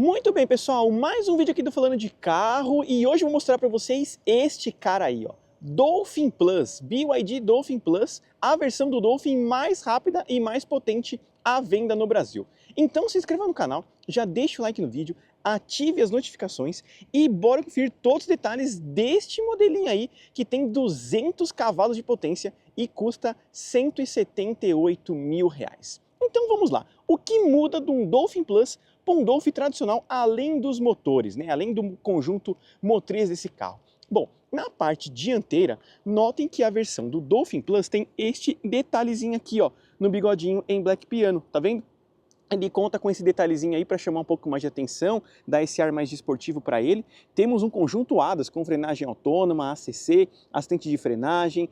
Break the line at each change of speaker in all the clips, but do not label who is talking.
Muito bem, pessoal, mais um vídeo aqui do Falando de Carro e hoje eu vou mostrar para vocês este cara aí, ó. Dolphin Plus, BYD Dolphin Plus, a versão do Dolphin mais rápida e mais potente à venda no Brasil. Então se inscreva no canal, já deixa o like no vídeo, ative as notificações e bora conferir todos os detalhes deste modelinho aí que tem 200 cavalos de potência e custa R$178 mil. Então vamos lá, o que muda de um Dolphin Plus para um Dolphin tradicional além dos motores, né? Além do conjunto motriz desse carro? Bom, na parte dianteira, notem que a versão do Dolphin Plus tem este detalhezinho aqui, ó, no bigodinho em Black Piano, tá vendo? Ele conta com esse detalhezinho aí para chamar um pouco mais de atenção, dar esse ar mais desportivo para ele. Temos um conjunto ADAS com frenagem autônoma, ACC, assistente de frenagem,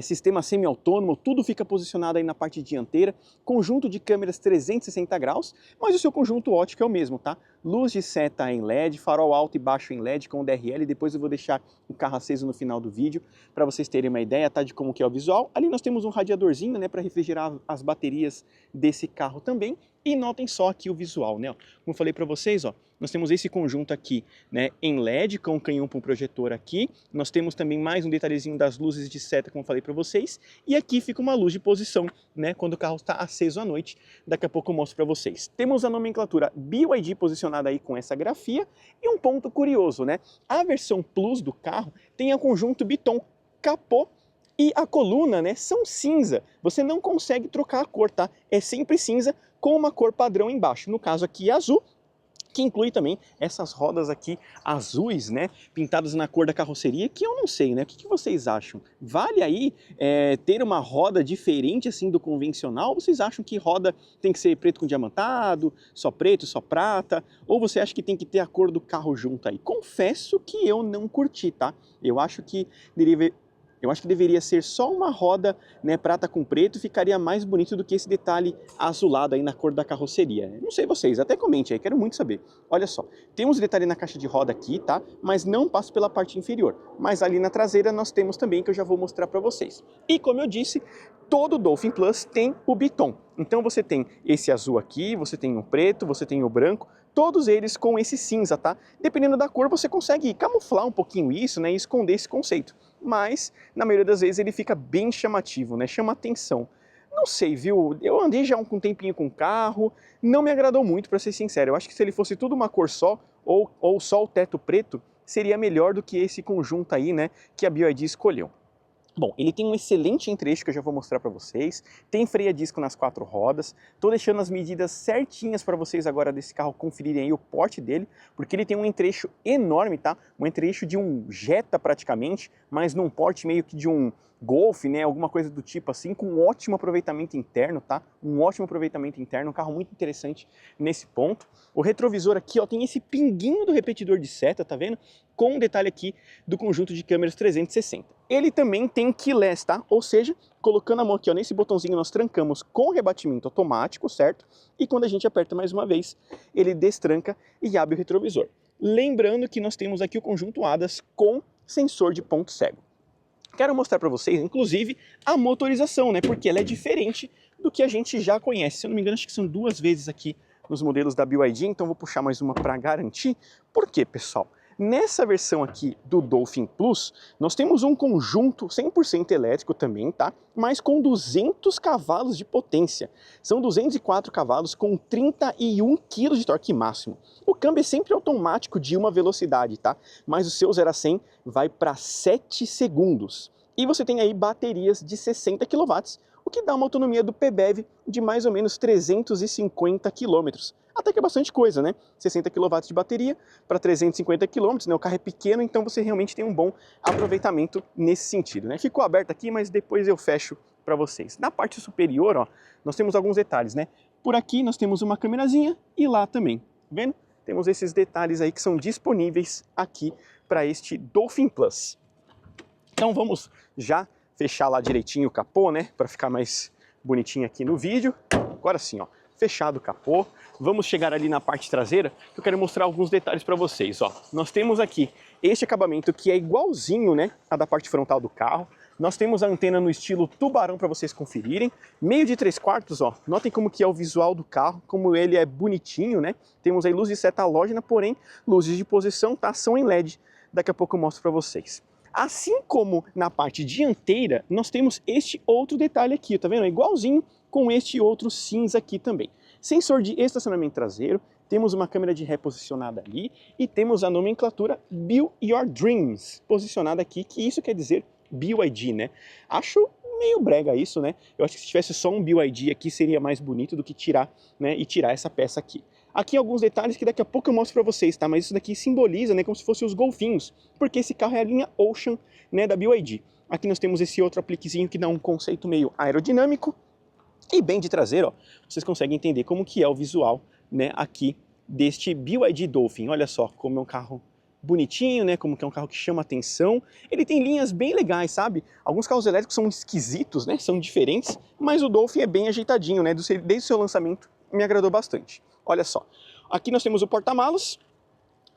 sistema semi-autônomo, tudo fica posicionado aí na parte dianteira. Conjunto de câmeras 360 graus, mas o seu conjunto óptico é o mesmo, tá? Luz de seta em LED, farol alto e baixo em LED com DRL, depois eu vou deixar o carro aceso no final do vídeo para vocês terem uma ideia, tá, de como que é o visual. Ali nós temos um radiadorzinho, né, para refrigerar as baterias desse carro também. E notem só aqui o visual, né? Como eu falei para vocês, ó, nós temos esse conjunto aqui, né, em LED com canhão para um projetor aqui. Nós temos também mais um detalhezinho das luzes de seta, como eu falei para vocês. E aqui fica uma luz de posição, né, quando o carro está aceso à noite. Daqui a pouco eu mostro para vocês. Temos a nomenclatura BYD posicionada aí com essa grafia. E um ponto curioso, né? A versão Plus do carro tem o conjunto Biton, capô e a coluna, né, são cinza. Você não consegue trocar a cor, tá? É sempre cinza com uma cor padrão embaixo. No caso aqui azul, que inclui também essas rodas aqui azuis, né, pintadas na cor da carroceria, que eu não sei, né? O que vocês acham? Vale aí ter uma roda diferente assim do convencional? Ou vocês acham que roda tem que ser preto com diamantado, só preto, só prata? Ou você acha que tem que ter a cor do carro junto aí? Confesso que eu não curti, tá? Eu acho que deveria ser só uma roda, né, prata com preto, ficaria mais bonito do que esse detalhe azulado aí na cor da carroceria. Não sei vocês, até comente aí, quero muito saber. Olha só, temos detalhe na caixa de roda aqui, tá? Mas não passa pela parte inferior. Mas ali na traseira nós temos também, que eu já vou mostrar para vocês. E como eu disse, todo Dolphin Plus tem o Biton. Então você tem esse azul aqui, você tem o preto, você tem o branco, todos eles com esse cinza, tá? Dependendo da cor você consegue camuflar um pouquinho isso, né, e esconder esse conceito. Mas, na maioria das vezes, ele fica bem chamativo, né? Chama atenção. Não sei, viu? Eu andei já um tempinho com o carro, não me agradou muito, para ser sincero. Eu acho que se ele fosse tudo uma cor só, ou só o teto preto, seria melhor do que esse conjunto aí, né, que a BYD escolheu. Bom, ele tem um excelente entre-eixo que eu já vou mostrar para vocês, tem freio a disco nas 4 rodas, tô deixando as medidas certinhas para vocês agora desse carro conferirem aí o porte dele, porque ele tem um entre-eixo enorme, tá? Um entre-eixo de um Jetta praticamente, mas num porte meio que de um Golf, né? Alguma coisa do tipo assim, com um ótimo aproveitamento interno, tá? Um ótimo aproveitamento interno, um carro muito interessante nesse ponto. O retrovisor aqui, ó, tem esse pinguinho do repetidor de seta, tá vendo? Com um detalhe aqui do conjunto de câmeras 360. Ele também tem keyless, tá? Ou seja, colocando a mão aqui, ó, nesse botãozinho nós trancamos com rebatimento automático, certo? E quando a gente aperta mais uma vez, ele destranca e abre o retrovisor. Lembrando que nós temos aqui o conjunto ADAS com sensor de ponto cego. Quero mostrar para vocês, inclusive, a motorização, né? Porque ela é diferente do que a gente já conhece. Se eu não me engano, acho que são 2 vezes aqui nos modelos da BYD, então vou puxar mais uma para garantir. Por quê, pessoal? Nessa versão aqui do Dolphin Plus, nós temos um conjunto 100% elétrico também, tá? Mas com 200 cavalos de potência. São 204 cavalos com 31 kg de torque máximo. O câmbio é sempre automático de uma velocidade, tá? Mas o seu 0 a 100 vai para 7 segundos. E você tem aí baterias de 60 kW, o que dá uma autonomia do PBEV de mais ou menos 350 km. Até que é bastante coisa, né? 60 kW de bateria para 350 km, né? O carro é pequeno, então você realmente tem um bom aproveitamento nesse sentido, né? Ficou aberto aqui, mas depois eu fecho para vocês. Na parte superior, ó, nós temos alguns detalhes, né? Por aqui nós temos uma câmerazinha e lá também, tá vendo? Temos esses detalhes aí que são disponíveis aqui para este Dolphin Plus. Então vamos já fechar lá direitinho o capô, né? Para ficar mais bonitinho aqui no vídeo. Agora sim, ó. Fechado o capô, vamos chegar ali na parte traseira, que eu quero mostrar alguns detalhes para vocês, ó. Nós temos aqui este acabamento que é igualzinho, né, a da parte frontal do carro. Nós temos a antena no estilo tubarão para vocês conferirem. Meio de 3/4, ó. Notem como que é o visual do carro, como ele é bonitinho, né? Temos aí luz de seta halógena, porém, luzes de posição, tá? São em LED. Daqui a pouco eu mostro para vocês. Assim como na parte dianteira, nós temos este outro detalhe aqui, tá vendo? É igualzinho com este outro cinza aqui também. Sensor de estacionamento traseiro, temos uma câmera de ré posicionada ali e temos a nomenclatura Build Your Dreams posicionada aqui, que isso quer dizer BYD, né? Acho meio brega isso, né? Eu acho que se tivesse só um BYD aqui seria mais bonito do que tirar, né, e tirar essa peça aqui. Aqui alguns detalhes que daqui a pouco eu mostro para vocês, tá? Mas isso daqui simboliza, né, como se fossem os golfinhos, porque esse carro é a linha Ocean, né, da BYD. Aqui nós temos esse outro apliquezinho que dá um conceito meio aerodinâmico. E bem de traseiro, ó, vocês conseguem entender como que é o visual, né, aqui deste BYD Dolphin. Olha só como é um carro bonitinho, né, como que é um carro que chama atenção. Ele tem linhas bem legais, sabe? Alguns carros elétricos são esquisitos, né, são diferentes, mas o Dolphin é bem ajeitadinho, né, desde o seu lançamento me agradou bastante. Olha só, aqui nós temos o porta-malas,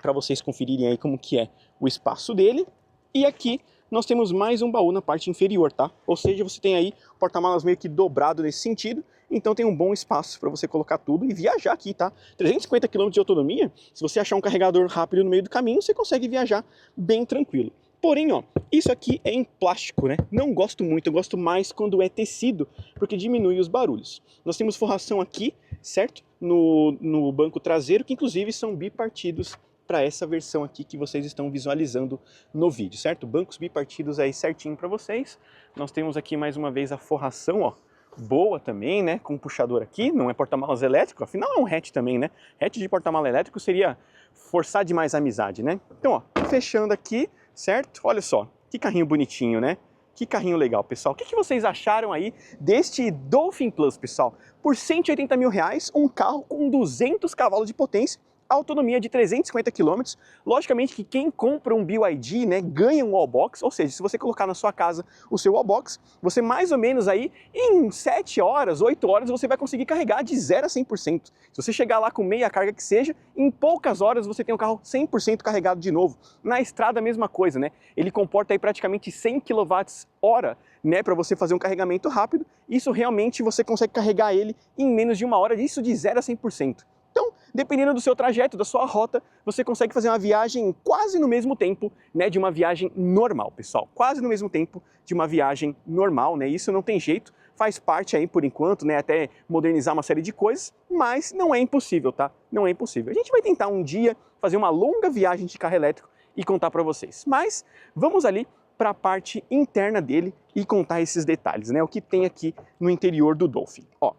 para vocês conferirem aí como que é o espaço dele. E aqui nós temos mais um baú na parte inferior, tá? Ou seja, você tem aí o porta-malas meio que dobrado nesse sentido, então tem um bom espaço para você colocar tudo e viajar aqui, tá? 350 km de autonomia, se você achar um carregador rápido no meio do caminho, você consegue viajar bem tranquilo. Porém, ó, isso aqui é em plástico, né? Não gosto muito, eu gosto mais quando é tecido, porque diminui os barulhos. Nós temos forração aqui, certo? No banco traseiro, que inclusive são bipartidos para essa versão aqui que vocês estão visualizando no vídeo, certo? Bancos bipartidos aí certinho para vocês. Nós temos aqui mais uma vez a forração, ó, boa também, né? Com puxador aqui, não é porta-malas elétrico, afinal é um hatch também, né? Hatch de porta-malas elétrico seria forçar demais a amizade, né? Então, ó, fechando aqui, certo? Olha só, que carrinho bonitinho, né? Que carrinho legal, pessoal. O que vocês acharam aí deste Dolphin Plus, pessoal? Por R$180 mil, um carro com 200 cavalos de potência, autonomia de 350 km. Logicamente que quem compra um BYD, né, ganha um wallbox, ou seja, se você colocar na sua casa o seu wallbox, você mais ou menos aí em 7 horas, 8 horas, você vai conseguir carregar de 0 a 100%. Se você chegar lá com meia carga que seja, em poucas horas você tem o carro 100% carregado de novo. Na estrada a mesma coisa, né? Ele comporta aí praticamente 100 kWh, né, para você fazer um carregamento rápido. Isso realmente você consegue carregar ele em menos de uma hora, isso de 0 a 100%. Então, dependendo do seu trajeto, da sua rota, você consegue fazer uma viagem quase no mesmo tempo, né, de uma viagem normal, pessoal. Quase no mesmo tempo de uma viagem normal, né? Isso não tem jeito, faz parte aí por enquanto, né, até modernizar uma série de coisas, mas não é impossível, tá? Não é impossível. A gente vai tentar um dia fazer uma longa viagem de carro elétrico e contar para vocês. Mas vamos ali para a parte interna dele e contar esses detalhes, né? O que tem aqui no interior do Dolphin. Ó,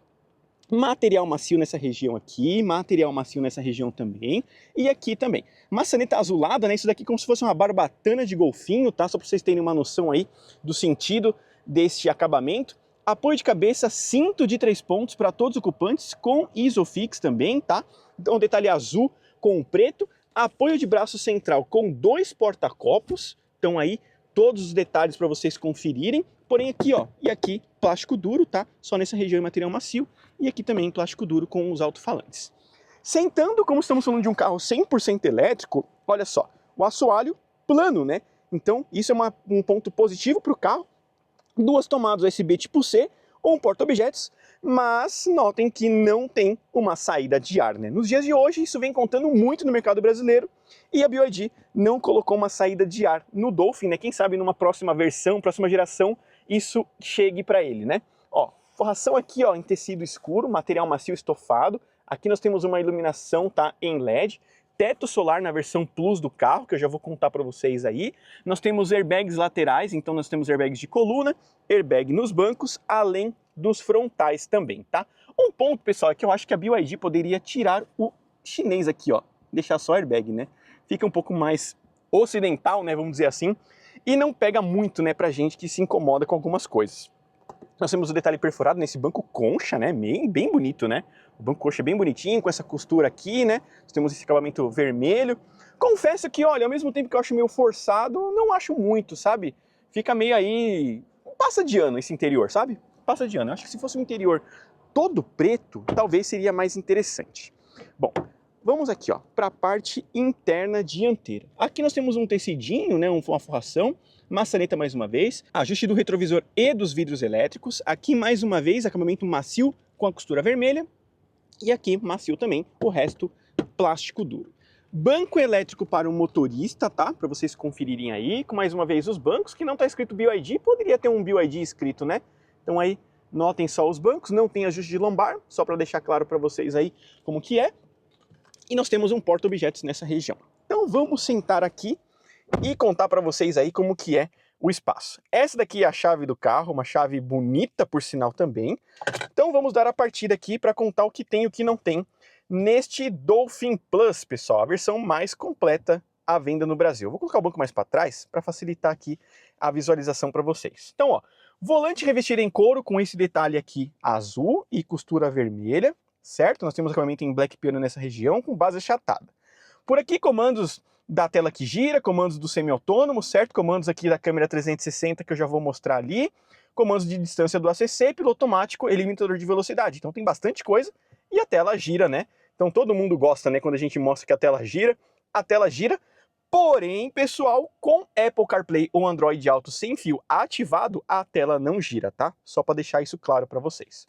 material macio nessa região aqui, material macio nessa região também, e aqui também. Maçaneta azulada, né? Isso daqui como se fosse uma barbatana de golfinho, tá? Só para vocês terem uma noção aí do sentido deste acabamento. Apoio de cabeça, cinto de 3 pontos para todos os ocupantes, com Isofix também, tá? Então, um detalhe azul com preto. Apoio de braço central com 2 porta-copos. Então aí, todos os detalhes para vocês conferirem. Porém aqui, ó, e aqui plástico duro, tá? Só nessa região é material macio. E aqui também plástico duro com os alto-falantes. Sentando, como estamos falando de um carro 100% elétrico, olha só, o assoalho plano, né? Então isso é um ponto positivo para o carro. 2 tomadas USB tipo C, ou um porta-objetos, mas notem que não tem uma saída de ar, né? Nos dias de hoje isso vem contando muito no mercado brasileiro e a BYD não colocou uma saída de ar no Dolphin, né? Quem sabe numa próxima versão, próxima geração, isso chegue para ele, né? Ó, forração aqui, ó, em tecido escuro, material macio estofado. Aqui nós temos uma iluminação, tá, em LED. Teto solar na versão Plus do carro, que eu já vou contar para vocês aí. Nós temos airbags laterais, então nós temos airbags de coluna, airbag nos bancos, além dos frontais também, tá? Um ponto, pessoal, é que eu acho que a BYD poderia tirar o chinês aqui, ó. Deixar só airbag, né? Fica um pouco mais ocidental, né, vamos dizer assim. E não pega muito, né, pra gente que se incomoda com algumas coisas. Nós temos o detalhe perfurado nesse banco concha, né, bem bonito, né? O banco concha é bem bonitinho, com essa costura aqui, né? Nós temos esse acabamento vermelho. Confesso que, olha, ao mesmo tempo que eu acho meio forçado, não acho muito, sabe? Fica meio aí... passa de ano esse interior, sabe? Passa de ano. Eu acho que se fosse um interior todo preto, talvez seria mais interessante. Bom, vamos aqui, ó, para a parte interna dianteira. Aqui nós temos um tecidinho, né, uma forração, maçaneta mais uma vez, ajuste do retrovisor e dos vidros elétricos. Aqui mais uma vez acabamento macio com a costura vermelha e aqui macio também, o resto plástico duro. Banco elétrico para o motorista, tá? Para vocês conferirem aí, com mais uma vez os bancos, que não está escrito BYD, poderia ter um BYD escrito, né? Então aí, notem só os bancos, não tem ajuste de lombar, só para deixar claro para vocês aí como que é. E nós temos um porta-objetos nessa região. Então vamos sentar aqui e contar para vocês aí como que é o espaço. Essa daqui é a chave do carro, uma chave bonita por sinal também. Então vamos dar a partida aqui para contar o que tem e o que não tem neste Dolphin Plus, pessoal, a versão mais completa à venda no Brasil. Vou colocar o banco mais para trás para facilitar aqui a visualização para vocês. Então, ó, volante revestido em couro com esse detalhe aqui azul e costura vermelha, certo? Nós temos acabamento em black piano nessa região com base achatada. Por aqui, comandos da tela que gira, comandos do semi-autônomo, certo? Comandos aqui da câmera 360 que eu já vou mostrar ali, comandos de distância do ACC, piloto automático e limitador de velocidade. Então tem bastante coisa e a tela gira, né? Então todo mundo gosta, né, quando a gente mostra que a tela gira, porém, pessoal, com Apple CarPlay ou Android Auto sem fio ativado, a tela não gira, tá? Só para deixar isso claro para vocês.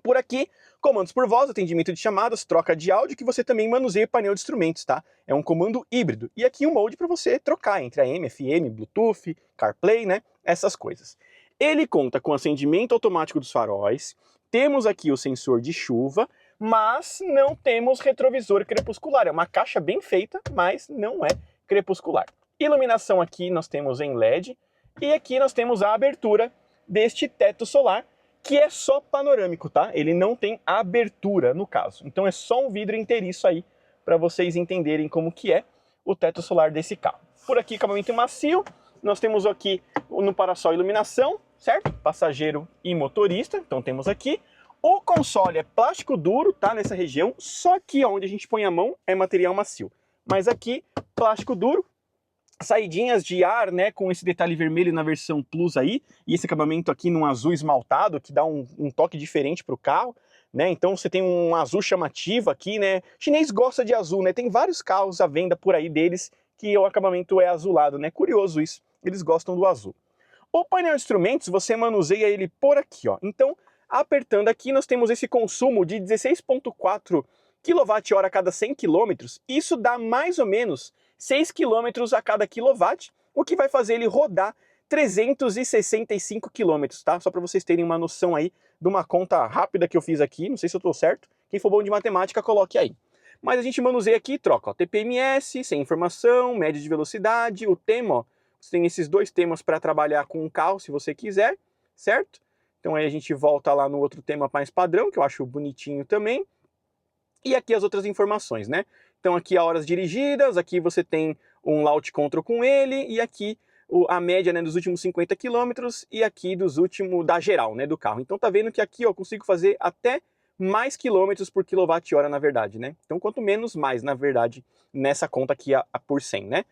Por aqui, comandos por voz, atendimento de chamadas, troca de áudio, que você também manuseia o painel de instrumentos, tá? É um comando híbrido. E aqui um mode para você trocar entre AM, FM, Bluetooth, CarPlay, né? Essas coisas. Ele conta com acendimento automático dos faróis, temos aqui o sensor de chuva, mas não temos retrovisor crepuscular. É uma caixa bem feita, mas não é crepuscular. Iluminação aqui nós temos em LED, e aqui nós temos a abertura deste teto solar, que é só panorâmico, tá? Ele não tem abertura no caso. Então é só um vidro inteiriço aí para vocês entenderem como que é o teto solar desse carro. Por aqui, acabamento macio. Nós temos aqui no para-sol iluminação, certo? Passageiro e motorista. Então temos aqui. O console é plástico duro, tá? Nessa região. Só que onde a gente põe a mão é material macio. Mas aqui, plástico duro. Saidinhas de ar, né, com esse detalhe vermelho na versão Plus aí, e esse acabamento aqui num azul esmaltado, que dá um toque diferente pro carro, né, então você tem um azul chamativo aqui, né, o chinês gosta de azul, né, tem vários carros à venda por aí deles que o acabamento é azulado, né, curioso isso, eles gostam do azul. O painel de instrumentos, você manuseia ele por aqui, ó, então apertando aqui nós temos esse consumo de 16,4 kWh a cada 100 km, isso dá mais ou menos 6 km a cada quilowatt, o que vai fazer ele rodar 365 km, tá? Só para vocês terem uma noção aí de uma conta rápida que eu fiz aqui, não sei se eu estou certo, quem for bom de matemática coloque aí. Mas a gente manuseia aqui e troca, ó, TPMS, sem informação, média de velocidade, o tema, ó, você tem esses dois temas para trabalhar com o carro se você quiser, certo? Então aí a gente volta lá no outro tema mais padrão, que eu acho bonitinho também. E aqui as outras informações, né? Então aqui horas dirigidas, aqui você tem um launch control com ele, e aqui a média, né, dos últimos 50 km e aqui dos últimos da geral, né, do carro. Então tá vendo que aqui ó, eu consigo fazer até mais quilômetros por quilowatt-hora, na verdade, né? Então quanto menos, mais, na verdade, nessa conta aqui a por 100, né?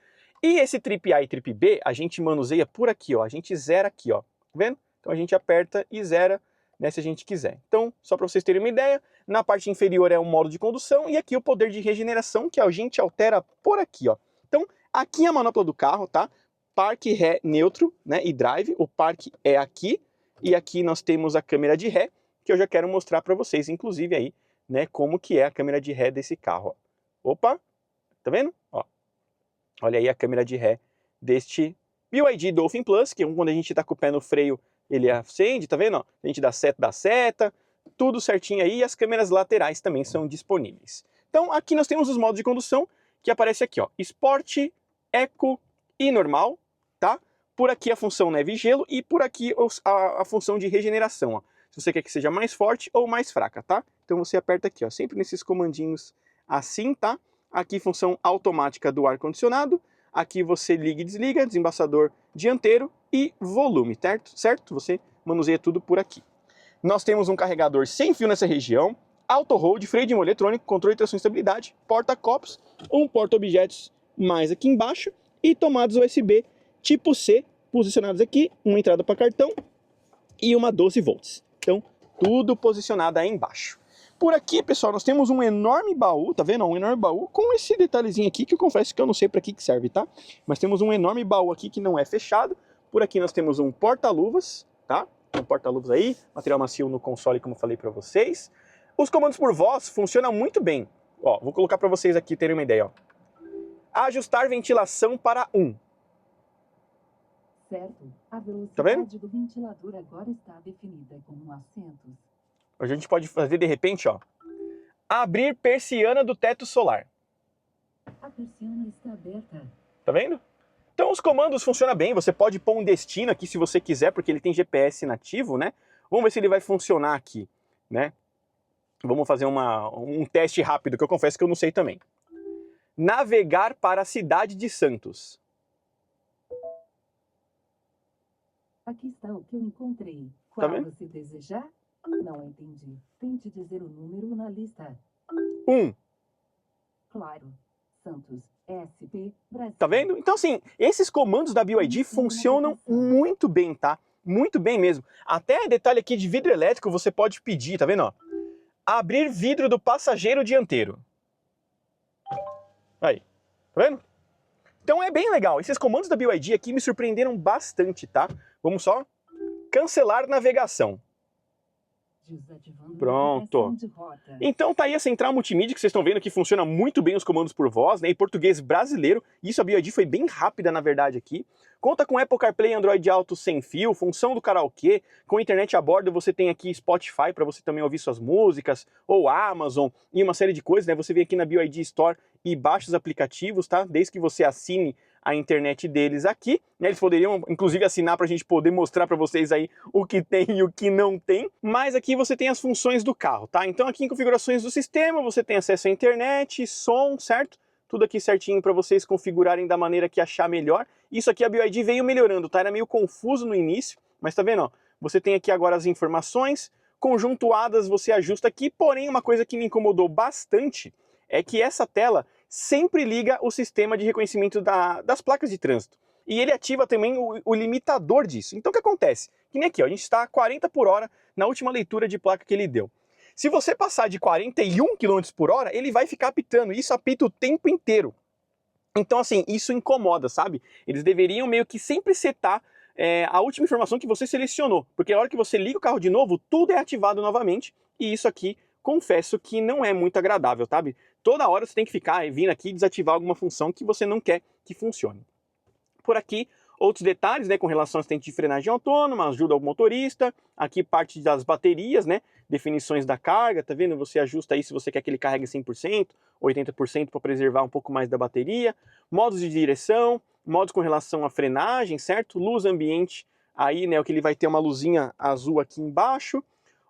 E esse trip A e trip B, a gente manuseia por aqui, ó. A gente zera aqui, ó. Tá vendo? Então a gente aperta e zera, né, se a gente quiser. Então, só para vocês terem uma ideia, na parte inferior é o modo de condução e aqui o poder de regeneração, que a gente altera por aqui, ó. Então, aqui é a manopla do carro, tá? Parque, ré, neutro, né, e drive. O parque é aqui e aqui nós temos a câmera de ré, que eu já quero mostrar para vocês, inclusive aí, né, como que é a câmera de ré desse carro, ó. Opa, tá vendo? Ó. Olha aí a câmera de ré deste BYD Dolphin Plus, que quando a gente tá com o pé no freio, ele acende, tá vendo? Ó? A gente dá seta, tudo certinho aí, e as câmeras laterais também são disponíveis. Então aqui nós temos os modos de condução, que aparece aqui, ó, Sport, Eco e Normal, tá? Por aqui a função neve e gelo, e por aqui a função de regeneração, ó. Se você quer que seja mais forte ou mais fraca, tá? Então você aperta aqui, ó, sempre nesses comandinhos assim, tá? Aqui função automática do ar-condicionado, aqui você liga e desliga, desembaçador dianteiro e volume, certo? Você manuseia tudo por aqui. Nós temos um carregador sem fio nessa região, auto-hold, freio de mão eletrônico, controle de tração e estabilidade, porta-copos, um porta-objetos mais aqui embaixo e tomadas USB tipo C posicionadas aqui, uma entrada para cartão e uma 12 volts. Então, tudo posicionado aí embaixo. Por aqui, pessoal, nós temos um enorme baú, tá vendo? Um enorme baú com esse detalhezinho aqui que eu confesso que eu não sei para que serve, tá? Mas temos um enorme baú aqui que não é fechado. Por aqui nós temos um porta-luvas, tá? Um porta-luvas aí, material macio no console, como eu falei para vocês. Os comandos por voz funcionam muito bem. Ó, vou colocar para vocês aqui terem uma ideia, ó. Ajustar ventilação para 1.
Certo. A velocidade
Tá vendo?
do ventilador agora está definida como assentos.
A gente pode fazer de repente, ó. Abrir persiana do teto solar.
A persiana está aberta.
Tá vendo? Então os comandos funcionam bem. Você pode pôr um destino aqui se você quiser, porque ele tem GPS nativo, né? Vamos ver se ele vai funcionar aqui, né? Vamos fazer um teste rápido, que eu confesso que eu não sei também. Navegar para a cidade de Santos.
Aqui está o que eu encontrei.
Tá
Qual
vendo?
você desejar? Não entendi. Tente dizer o número na lista.
1.
Claro. Santos, SP, Brasil.
Tá vendo? Então, assim, esses comandos da BYD funcionam muito bem, tá? Muito bem mesmo. Até detalhe aqui de vidro elétrico você pode pedir, tá vendo? Ó? Abrir vidro do passageiro dianteiro. Aí, tá vendo? Então é bem legal. Esses comandos da BYD aqui me surpreenderam bastante, tá? Vamos só cancelar navegação.
Desativando
Pronto.
navegação de rota.
Então tá aí a central multimídia que vocês estão vendo que funciona muito bem os comandos por voz, né, em português brasileiro. Isso a BYD foi bem rápida na verdade aqui. Conta com Apple CarPlay e Android Auto sem fio, função do karaokê, com internet a bordo você tem aqui Spotify para você também ouvir suas músicas, ou Amazon e uma série de coisas, né? Você vem aqui na BYD Store e baixa os aplicativos, tá? Desde que você assine a internet deles aqui, né? Eles poderiam inclusive assinar para a gente poder mostrar para vocês aí o que tem e o que não tem, mas aqui você tem as funções do carro, tá? Então aqui em configurações do sistema você tem acesso à internet, som, certo? Tudo aqui certinho para vocês configurarem da maneira que achar melhor. Isso aqui a BYD veio melhorando, tá? Era meio confuso no início, mas tá vendo, ó? Você tem aqui agora as informações, conjuntuadas você ajusta aqui, porém uma coisa que me incomodou bastante é que essa tela sempre liga o sistema de reconhecimento das placas de trânsito. E ele ativa também o limitador disso. Então o que acontece? Que nem aqui, ó, a gente está a 40 por hora na última leitura de placa que ele deu. Se você passar de 41 km por hora, ele vai ficar apitando. Isso apita o tempo inteiro. Então assim, isso incomoda, sabe? Eles deveriam meio que sempre setar a última informação que você selecionou. Porque a hora que você liga o carro de novo, tudo é ativado novamente. E isso aqui, confesso que não é muito agradável, sabe? Toda hora você tem que ficar vindo aqui e desativar alguma função que você não quer que funcione. Por aqui, outros detalhes, né, com relação ao assistente de frenagem autônoma, ajuda ao motorista, aqui parte das baterias, né, definições da carga, tá vendo? Você ajusta aí se você quer que ele carregue 100%, 80% para preservar um pouco mais da bateria, modos de direção, modos com relação à frenagem, certo? Luz ambiente, aí, né, o que ele vai ter uma luzinha azul aqui embaixo,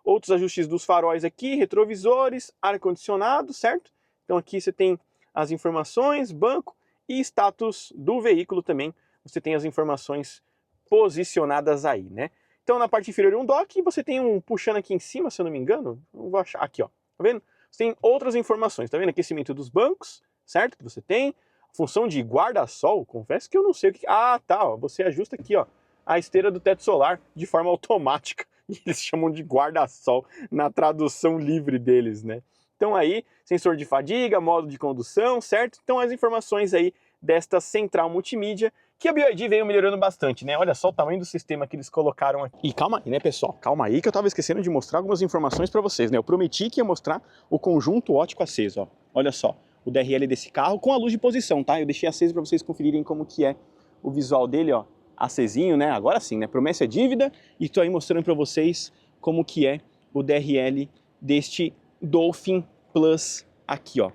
outros ajustes dos faróis aqui, retrovisores, ar-condicionado, certo? Então aqui você tem as informações, banco e status do veículo também. Você tem as informações posicionadas aí, né? Então na parte inferior um dock, você tem um puxando aqui em cima, se eu não me engano, não vou achar, aqui ó, tá vendo? Você tem outras informações, tá vendo? Aquecimento dos bancos, certo? Que você tem, função de guarda-sol, confesso que eu não sei o que... Ah, tá, ó, você ajusta aqui, ó, a esteira do teto solar de forma automática. E eles chamam de guarda-sol na tradução livre deles, né? Então aí, sensor de fadiga, modo de condução, certo? Então as informações aí desta central multimídia, que a BYD veio melhorando bastante, né? Olha só o tamanho do sistema que eles colocaram aqui. E calma aí, né, pessoal? Calma aí que eu tava esquecendo de mostrar algumas informações para vocês, né? Eu prometi que ia mostrar o conjunto óptico aceso, ó. Olha só, o DRL desse carro com a luz de posição, tá? Eu deixei aceso para vocês conferirem como que é o visual dele, ó. Acesinho, né? Agora sim, né? Promessa é dívida. E tô aí mostrando para vocês como que é o DRL deste Dolphin Plus aqui, ó.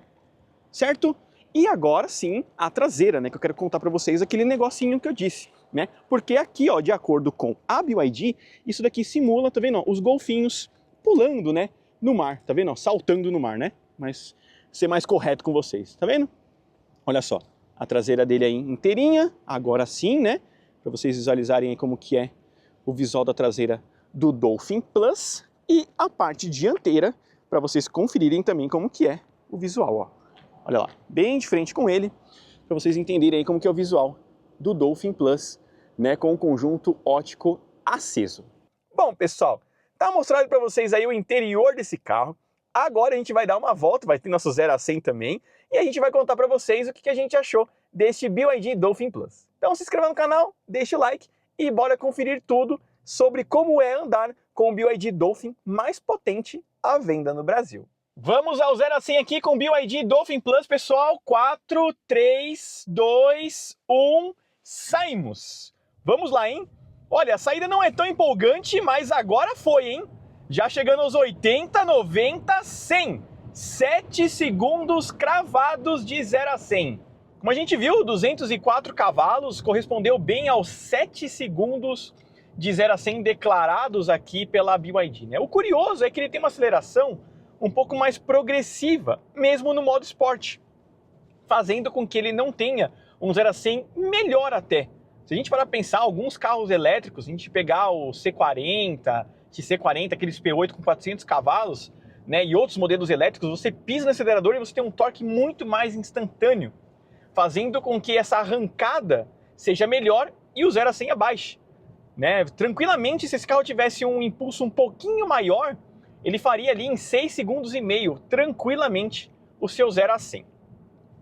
Certo? E agora sim, a traseira, né? Que eu quero contar para vocês aquele negocinho que eu disse, né? Porque aqui, ó, de acordo com a BYD, isso daqui simula, tá vendo? Ó, os golfinhos pulando, né? No mar, tá vendo? Ó, saltando no mar, né? Mas ser mais correto com vocês, tá vendo? Olha só, a traseira dele aí inteirinha, agora sim, né? Para vocês visualizarem aí como que é o visual da traseira do Dolphin Plus. E a parte dianteira, para vocês conferirem também como que é o visual, ó. Olha lá, bem de frente com ele, para vocês entenderem aí como que é o visual do Dolphin Plus, né, com o conjunto óptico aceso. Bom, pessoal, tá mostrado para vocês aí o interior desse carro. agora a gente vai dar uma volta, vai ter nosso 0 a 100 também, e a gente vai contar para vocês o que a gente achou deste BYD Dolphin Plus. Então se inscreva no canal, deixa o like e bora conferir tudo sobre como é andar com o BYD Dolphin mais potente à venda no Brasil. Vamos ao 0 a 100 aqui com o BYD Dolphin Plus, pessoal. 4, 3, 2, 1, saímos! Vamos lá, hein? Olha, a saída não é tão empolgante, mas agora foi, hein? Já chegando aos 80, 90, 100. 7 segundos cravados de 0 a 100. Como a gente viu, 204 cavalos correspondeu bem aos 7 segundos de 0 a 100 declarados aqui pela BYD, né? O curioso é que ele tem uma aceleração um pouco mais progressiva, mesmo no modo esporte, fazendo com que ele não tenha um 0 a 100 melhor até. Se a gente parar para pensar, alguns carros elétricos, se a gente pegar o C40, XC40, aqueles P8 com 400 cavalos, né, e outros modelos elétricos, você pisa no acelerador e você tem um torque muito mais instantâneo, fazendo com que essa arrancada seja melhor e o 0 a 100 abaixe. Né? Tranquilamente, se esse carro tivesse um impulso um pouquinho maior, ele faria ali em 6 segundos e meio, tranquilamente, o seu 0 a 100.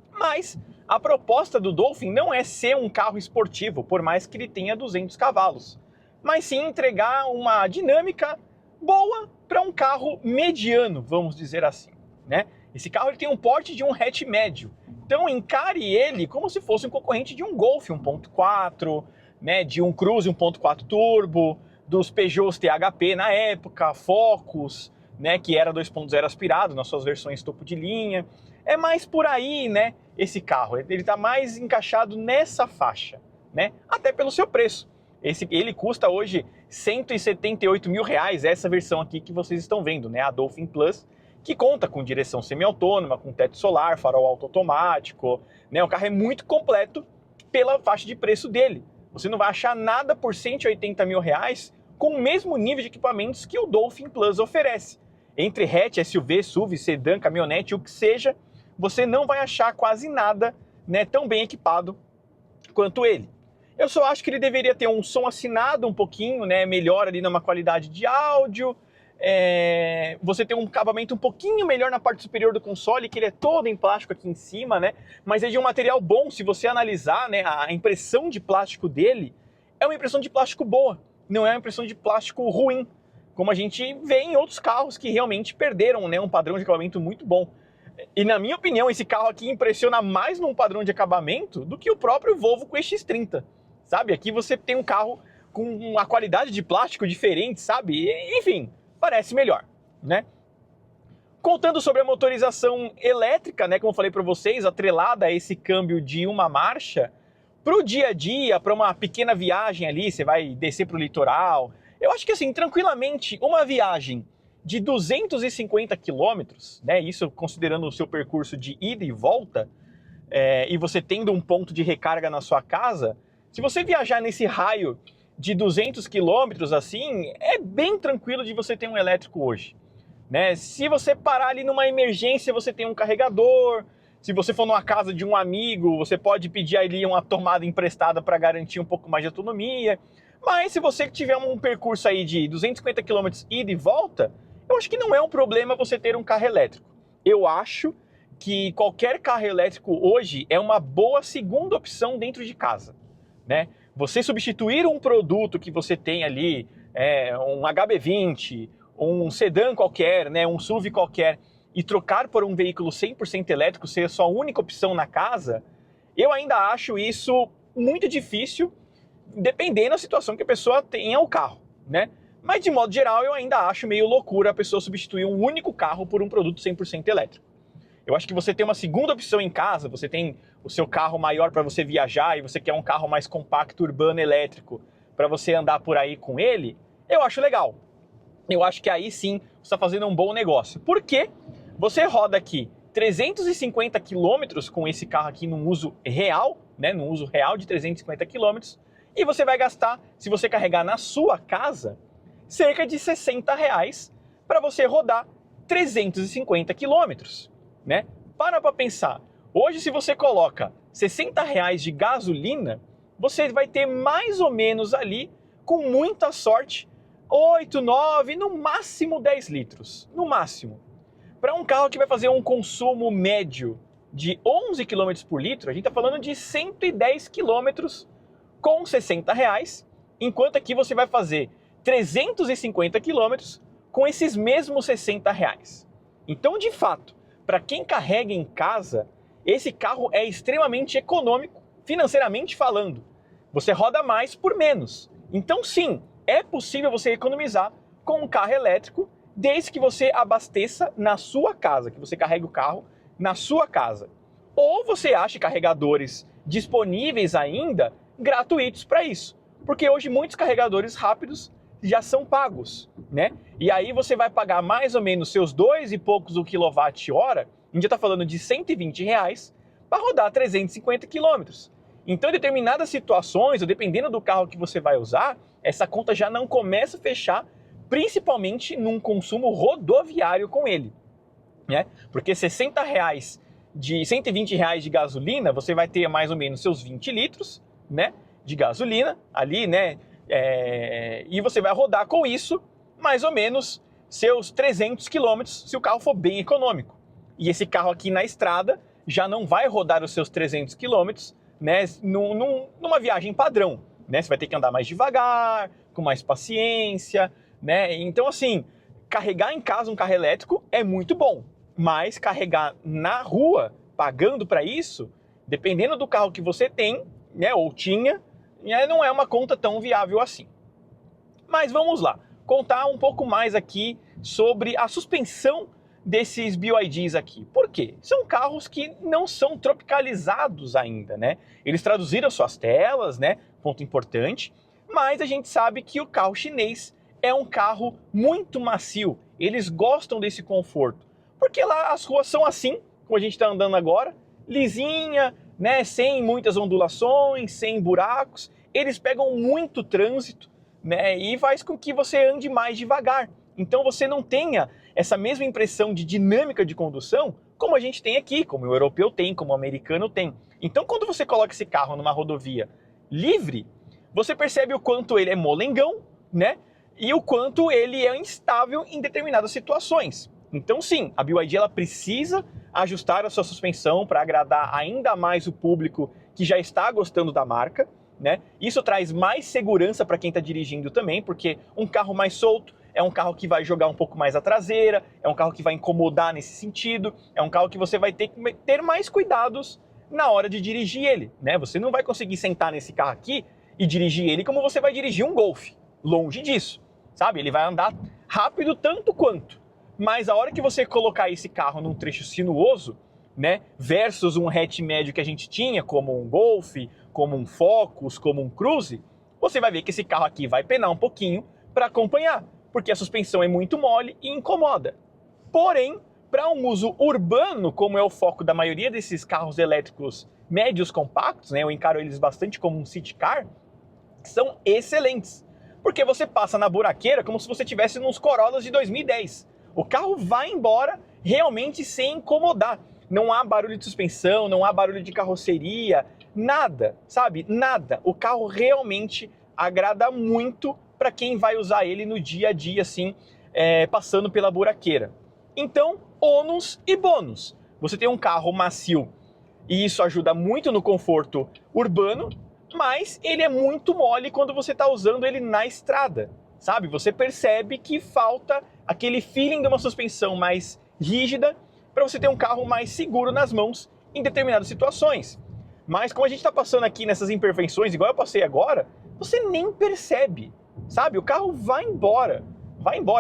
Mas a proposta do Dolphin não é ser um carro esportivo, por mais que ele tenha 200 cavalos, mas sim entregar uma dinâmica boa para um carro mediano, vamos dizer assim. Né? Esse carro ele tem um porte de um hatch médio, então encare ele como se fosse um concorrente de um Golf 1.4, né, de um Cruze 1.4 Turbo, dos Peugeots THP na época, Focus, né, que era 2.0 aspirado nas suas versões topo de linha. É mais por aí, né, esse carro. Ele está mais encaixado nessa faixa, né, até pelo seu preço. Ele custa hoje R$ 178 mil, essa versão aqui que vocês estão vendo, né, a Dolphin Plus, que conta com direção semi-autônoma, com teto solar, farol automático, né, o carro é muito completo pela faixa de preço dele. Você não vai achar nada por R$ 180 mil com o mesmo nível de equipamentos que o Dolphin Plus oferece. Entre hatch, SUV, SUV, sedã, caminhonete, o que seja, você não vai achar quase nada, né, tão bem equipado quanto ele. Eu só acho que ele deveria ter um som afinado um pouquinho, né, melhor ali numa qualidade de áudio. Você tem um acabamento um pouquinho melhor na parte superior do console, que ele é todo em plástico aqui em cima, né? Mas é de um material bom. Se você analisar, né, a impressão de plástico dele é uma impressão de plástico boa, não é uma impressão de plástico ruim, como a gente vê em outros carros que realmente perderam, né, um padrão de acabamento muito bom. E na minha opinião, esse carro aqui impressiona mais num padrão de acabamento do que o próprio Volvo QX30, sabe? Aqui você tem um carro com uma qualidade de plástico diferente, sabe? Enfim, parece melhor, né? Contando sobre a motorização elétrica, né, como eu falei para vocês, atrelada a esse câmbio de uma marcha, para o dia a dia, para uma pequena viagem ali, você vai descer para o litoral, eu acho que assim, tranquilamente, uma viagem de 250 quilômetros, né, isso considerando o seu percurso de ida e volta, e você tendo um ponto de recarga na sua casa, se você viajar nesse raio de 200 quilômetros, assim, é bem tranquilo de você ter um elétrico hoje, né? Se você parar ali numa emergência, você tem um carregador. Se você for numa casa de um amigo, você pode pedir ali uma tomada emprestada para garantir um pouco mais de autonomia. Mas se você tiver um percurso aí de 250 quilômetros ida e volta, eu acho que não é um problema você ter um carro elétrico. Eu acho que qualquer carro elétrico hoje é uma boa segunda opção dentro de casa, né? Você substituir um produto que você tem ali, um HB20, um sedã qualquer, né, um SUV qualquer, e trocar por um veículo 100% elétrico ser a sua única opção na casa, eu ainda acho isso muito difícil, dependendo da situação que a pessoa tenha o carro, né? Mas de modo geral, eu ainda acho meio loucura a pessoa substituir um único carro por um produto 100% elétrico. Eu acho que você tem uma segunda opção em casa, você tem o seu carro maior para você viajar e você quer um carro mais compacto, urbano, elétrico, para você andar por aí com ele, eu acho legal. Eu acho que aí sim você está fazendo um bom negócio. Porque você roda aqui 350 quilômetros com esse carro aqui num uso real, né, num uso real de 350 quilômetros, e você vai gastar, se você carregar na sua casa, cerca de R$60 para você rodar 350 quilômetros. Né? Para pensar, hoje se você coloca R$60 de gasolina, você vai ter mais ou menos ali, com muita sorte, 8, 9, no máximo 10 litros, no máximo. para um carro que vai fazer um consumo médio de 11 km por litro, a gente está falando de 110 km com R$60, enquanto aqui você vai fazer 350 km com esses mesmos R$60. Então, de fato, para quem carrega em casa, esse carro é extremamente econômico, financeiramente falando. Você roda mais por menos. Então, sim, é possível você economizar com um carro elétrico, desde que você abasteça na sua casa, que você carregue o carro na sua casa. Ou você ache carregadores disponíveis ainda gratuitos para isso. Porque hoje muitos carregadores rápidos já são pagos, né? E aí você vai pagar mais ou menos seus 2 e poucos o quilowatt-hora, a gente já está falando de R$120, para rodar 350 quilômetros. Então, em determinadas situações, ou dependendo do carro que você vai usar, essa conta já não começa a fechar, principalmente num consumo rodoviário com ele, né? Porque R$60 de R$120 de gasolina, você vai ter mais ou menos seus 20 litros, né, de gasolina ali, né? E você vai rodar com isso mais ou menos seus 300 quilômetros se o carro for bem econômico. E esse carro aqui na estrada já não vai rodar os seus 300 quilômetros, né, numa viagem padrão, né? Você vai ter que andar mais devagar, com mais paciência, né? Então, assim, carregar em casa um carro elétrico é muito bom, mas carregar na rua, pagando para isso, dependendo do carro que você tem, né, ou tinha, não é uma conta tão viável assim. Mas vamos lá, contar um pouco mais aqui sobre a suspensão desses BYDs aqui. Por quê? São carros que não são tropicalizados ainda, né? Eles traduziram suas telas, né? Ponto importante. Mas a gente sabe que o carro chinês é um carro muito macio. Eles gostam desse conforto. Porque lá as ruas são assim, como a gente está andando agora, lisinha, né? Sem muitas ondulações, sem buracos. Eles pegam muito trânsito, né? E faz com que você ande mais devagar. Então você não tenha essa mesma impressão de dinâmica de condução como a gente tem aqui, como o europeu tem, como o americano tem. Então quando você coloca esse carro numa rodovia livre, você percebe o quanto ele é molengão, né? E o quanto ele é instável em determinadas situações. Então sim, a BYD ela precisa ajustar a sua suspensão para agradar ainda mais o público que já está gostando da marca, né? Isso traz mais segurança para quem está dirigindo também, porque um carro mais solto é um carro que vai jogar um pouco mais a traseira, é um carro que vai incomodar nesse sentido, é um carro que você vai ter que ter mais cuidados na hora de dirigir ele, né? Você não vai conseguir sentar nesse carro aqui e dirigir ele como você vai dirigir um Golf, longe disso, sabe? Ele vai andar rápido tanto quanto, mas a hora que você colocar esse carro num trecho sinuoso, né, versus um hatch médio que a gente tinha, como um Golf, como um Focus, como um Cruze, você vai ver que esse carro aqui vai penar um pouquinho para acompanhar, porque a suspensão é muito mole e incomoda. Porém, para um uso urbano, como é o foco da maioria desses carros elétricos médios compactos, né, eu encaro eles bastante como um city car, são excelentes. Porque você passa na buraqueira como se você estivesse nos Corollas de 2010. O carro vai embora realmente sem incomodar. Não há barulho de suspensão, não há barulho de carroceria, nada, sabe? Nada. O carro realmente agrada muito para quem vai usar ele no dia a dia, assim, passando pela buraqueira. Então, ônus e bônus. Você tem um carro macio e isso ajuda muito no conforto urbano, mas ele é muito mole quando você está usando ele na estrada, sabe? Você percebe que falta aquele feeling de uma suspensão mais rígida para você ter um carro mais seguro nas mãos em determinadas situações. Mas como a gente está passando aqui nessas imperfeições, igual eu passei agora, você nem percebe, sabe? O carro vai embora,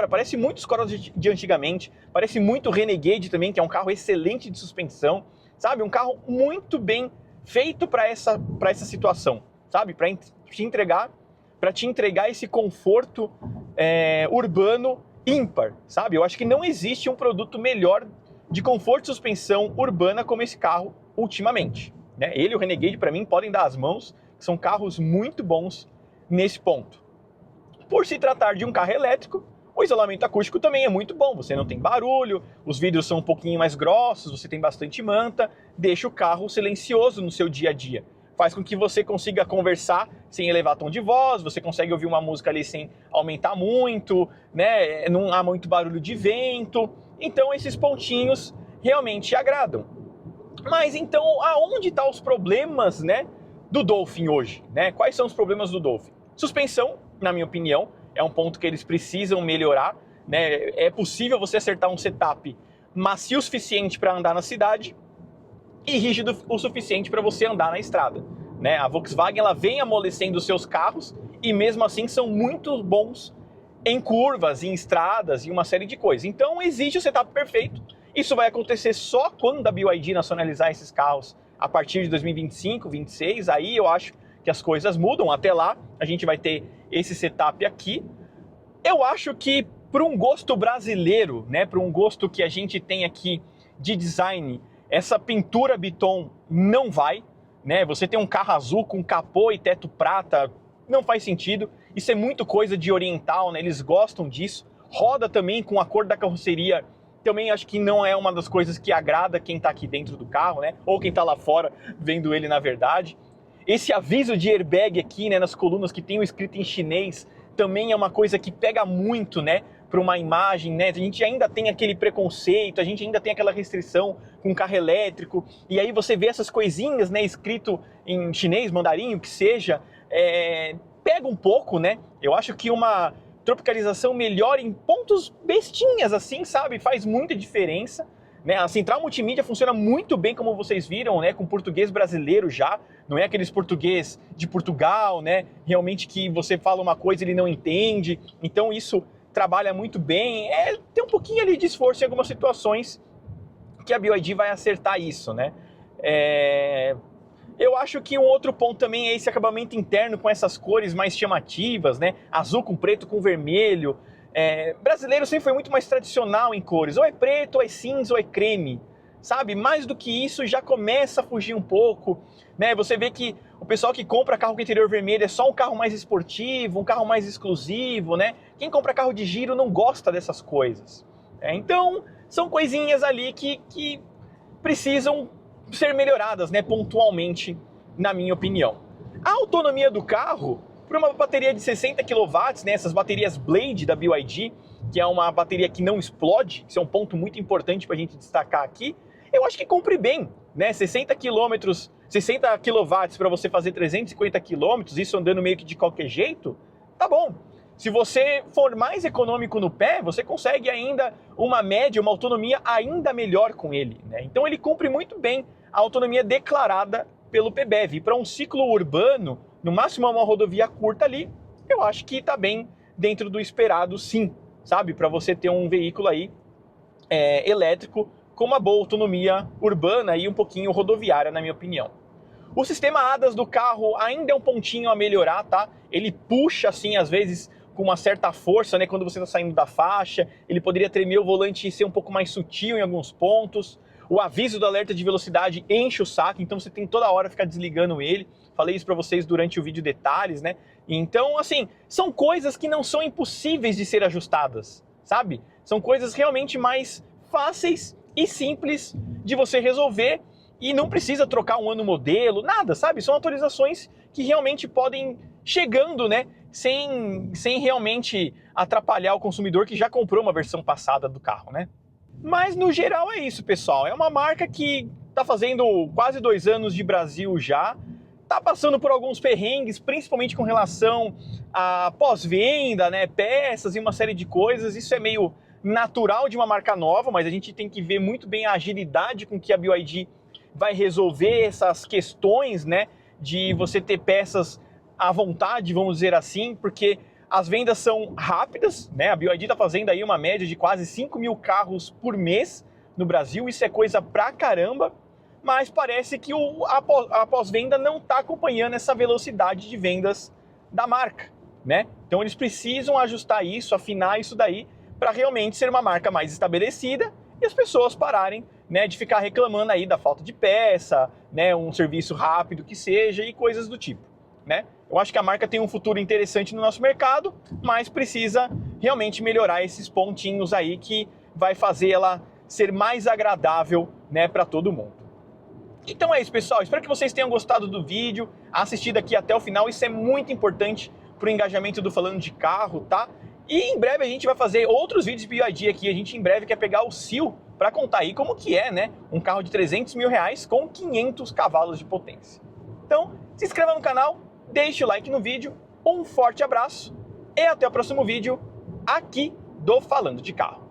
parece muito os Corollas de antigamente, parece muito o Renegade também, que é um carro excelente de suspensão, sabe? Um carro muito bem feito para essa situação, sabe? Para te entregar esse conforto urbano ímpar, sabe? Eu acho que não existe um produto melhor de conforto e suspensão urbana como esse carro ultimamente, né? Ele e o Renegade, para mim, podem dar as mãos, são carros muito bons nesse ponto. Por se tratar de um carro elétrico, o isolamento acústico também é muito bom, você não tem barulho, os vidros são um pouquinho mais grossos, você tem bastante manta, deixa o carro silencioso no seu dia a dia. Faz com que você consiga conversar sem elevar tom de voz, você consegue ouvir uma música ali sem aumentar muito, né? Não há muito barulho de vento, Então esses pontinhos realmente agradam. Mas então, aonde estão os problemas, né, do Dolphin hoje? Né? Quais são os problemas do Dolphin? Suspensão, na minha opinião, é um ponto que eles precisam melhorar. Né? É possível você acertar um setup macio o suficiente para andar na cidade e rígido o suficiente para você andar na estrada. Né? A Volkswagen ela vem amolecendo os seus carros e mesmo assim são muito bons em curvas, em estradas e uma série de coisas. Então existe o setup perfeito. Isso vai acontecer só quando a BYD nacionalizar esses carros a partir de 2025, 2026. Aí eu acho que as coisas mudam. Até lá a gente vai ter esse setup aqui. Eu acho que para um gosto brasileiro, né, para um gosto que a gente tem aqui de design, essa pintura Biton não vai. Né? Você tem um carro azul com capô e teto prata, não faz sentido. Isso é muito coisa de oriental, né? Eles gostam disso. Roda também com a cor da carroceria, também acho que não é uma das coisas que agrada quem está aqui dentro do carro, né? Ou quem está lá fora vendo ele na verdade. Esse aviso de airbag aqui, né, nas colunas que tem o escrito em chinês, também é uma coisa que pega muito, né, para uma imagem, né? A gente ainda tem aquele preconceito, a gente ainda tem aquela restrição com carro elétrico, e aí você vê essas coisinhas, né, escrito em chinês, mandarim, o que seja, pega um pouco, né? Eu acho que uma tropicalização melhor em pontos bestinhas, assim, sabe? Faz muita diferença. Né? A central multimídia funciona muito bem, como vocês viram, né? Com português brasileiro já. Não é aqueles português de Portugal, né? Realmente que você fala uma coisa e ele não entende. Então isso trabalha muito bem. Tem um pouquinho ali de esforço em algumas situações que a BYD vai acertar isso, né? Eu acho que um outro ponto também é esse acabamento interno com essas cores mais chamativas, né? Azul com preto com vermelho. Brasileiro sempre foi muito mais tradicional em cores. Ou é preto, ou é cinza, ou é creme. Sabe? Mais do que isso já começa a fugir um pouco. Né? Você vê que o pessoal que compra carro com interior vermelho é só um carro mais esportivo, um carro mais exclusivo, né? Quem compra carro de giro não gosta dessas coisas. Então, são coisinhas ali que precisam ser melhoradas, né, pontualmente, na minha opinião. A autonomia do carro, para uma bateria de 60 kW, né, essas baterias Blade da BYD, que é uma bateria que não explode, isso é um ponto muito importante para a gente destacar aqui, eu acho que cumpre bem, né, 60 kW para você fazer 350 km, isso andando meio que de qualquer jeito, tá bom. Se você for mais econômico no pé, você consegue ainda uma média, uma autonomia ainda melhor com ele. Né? Então ele cumpre muito bem a autonomia declarada pelo PBEV. E para um ciclo urbano, no máximo uma rodovia curta ali, eu acho que está bem dentro do esperado sim, sabe? Para você ter um veículo aí elétrico com uma boa autonomia urbana e um pouquinho rodoviária, na minha opinião. O sistema ADAS do carro ainda é um pontinho a melhorar, tá? Ele puxa assim, às vezes, com uma certa força, né, quando você está saindo da faixa. Ele poderia tremer o volante e ser um pouco mais sutil em alguns pontos. O aviso do alerta de velocidade enche o saco, então você tem toda hora ficar desligando ele. Falei isso para vocês durante o vídeo detalhes, né? Então, assim, são coisas que não são impossíveis de ser ajustadas, sabe? São coisas realmente mais fáceis e simples de você resolver e não precisa trocar um ano modelo, nada, sabe? São atualizações que realmente podem chegando, né? Sem realmente atrapalhar o consumidor que já comprou uma versão passada do carro, né? Mas no geral é isso, pessoal. É uma marca que está fazendo quase 2 anos de Brasil já, está passando por alguns perrengues, principalmente com relação a pós-venda, né? Peças e uma série de coisas. Isso é meio natural de uma marca nova, mas a gente tem que ver muito bem a agilidade com que a BYD vai resolver essas questões, né? De você ter peças à vontade, vamos dizer assim, porque as vendas são rápidas, né? A BYD está fazendo aí uma média de quase 5 mil carros por mês no Brasil, isso é coisa pra caramba, mas parece que a pós-venda não está acompanhando essa velocidade de vendas da marca, né? Então eles precisam ajustar isso, afinar isso daí, para realmente ser uma marca mais estabelecida e as pessoas pararem, né, de ficar reclamando aí da falta de peça, né, um serviço rápido que seja e coisas do tipo, né? Eu acho que a marca tem um futuro interessante no nosso mercado, mas precisa realmente melhorar esses pontinhos aí que vai fazer ela ser mais agradável, né, para todo mundo. Então é isso, pessoal. Espero que vocês tenham gostado do vídeo, assistido aqui até o final. Isso é muito importante para o engajamento do Falando de Carro, tá? E em breve a gente vai fazer outros vídeos de BYD aqui. A gente em breve quer pegar o Seal para contar aí como que é, né? Um carro de 300 mil reais com 500 cavalos de potência. Então, se inscreva no canal, deixe o like no vídeo, um forte abraço e até o próximo vídeo aqui do Falando de Carro.